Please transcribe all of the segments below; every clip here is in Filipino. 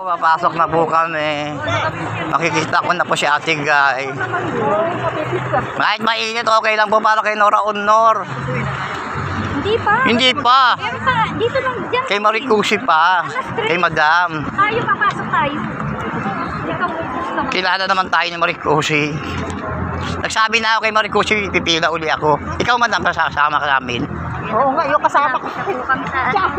Papasok na po kami. Makikita ko na po si Ate Guy. Kahit mainit, okay lang po para kay Nora Honor. Hindi pa. Hindi pa. Meron pa. Dito lang. Diyan. Kay Maricusi pa. Kay Madam. Tayo, papasok tayo. Ikaw, gusto mo. Kilala naman tayo ni Maricusi. Nagsabi na ako kay Maricusi, pipila uli ako. Ikaw, Madam, sasama ka namin. Oo nga, yung kasama ko. Kami sa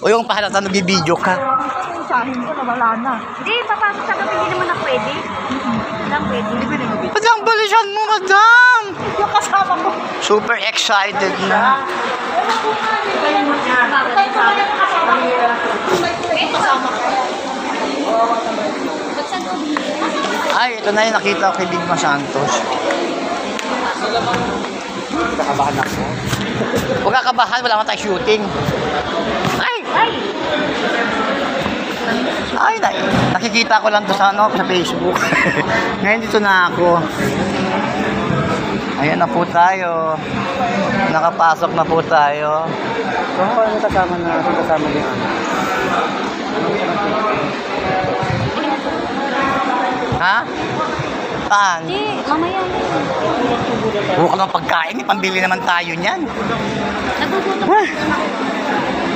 O yung pahalata nagbibideo ka. Yung sahin ko, nawala na. Hindi, papasok sa gabi. Hindi naman na pwede. Hindi lang pwede. Madam, balisan mo, Madam! Yung kasama ko. Super excited na. Ay, ito na yung nakita ko kay Bigma Santos. Kakabahan ako. Huwag kakabahan, wala naman tayong shooting. Ay! Ay, nakikita ko lang to sa, sa Facebook. Ngayon dito na ako. Ayan na po tayo. Nakapasok na po tayo. So, ano kasama na? Kasama din. Ha? Saan? Hindi, mamaya. Huwag ka ng pagkain, pambili naman tayo niyan. Nagugutom.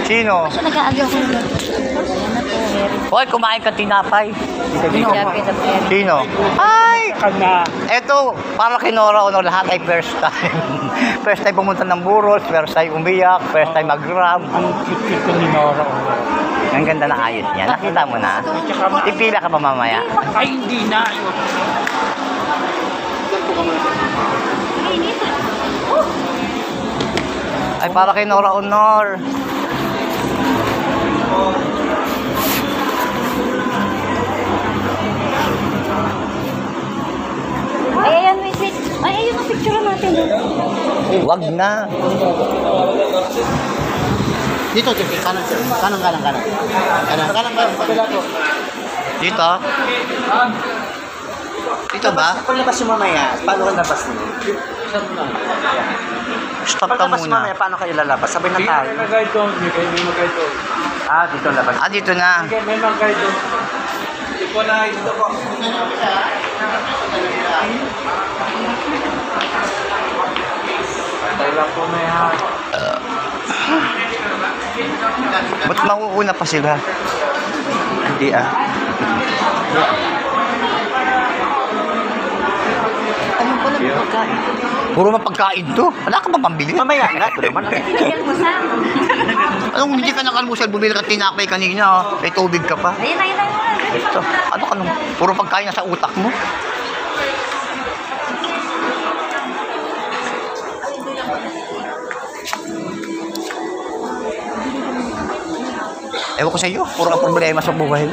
Sino? Siya nag-aagaw ko. Hoy, kumain ka tinapay. Sino? Sino? Ay! Kanya. Eto, para kay Nora Honor, lahat ay first time. First time pumunta ng Burros, first time umiyak, first time mag-grab. Ang cute ko ni Nora. Ang ganda na ayos niya. Nakita mo na? Ipila ka pa mamaya. Ay, hindi na. Ay, para kay Nora Honor. Ay, ayan, wait. Ay, ayun ang picture natin. Wag na. Dito, kanan. Dito? Dito ba? Paglabas yung mamaya, paano ka labas mo? Stop ka Paglabas muna. mamaya, paano kayo lalabas? Sabay na tayo. May mag-guide doon, may mag-guide doon. Ah, dito labas. Ah, dito na. May mag-guide doon. Ito na, ito po. Tayo lang po na yan. Ba't mauuna pa sila? Hindi ah. Ano ko lang pagkain? Puro mapagkain to. Wala ka ba pambili? Mamaya nga, ito naman. Bigyan mo sa. Anong hindi ka nakalmusal? Bumili ka tinapay kanina. May tubig ka pa. Ayun. Ito. Ano ka nung? Puro pagkain na sa utak mo. Ewan ko sa iyo. Puro ka problema sa buhay.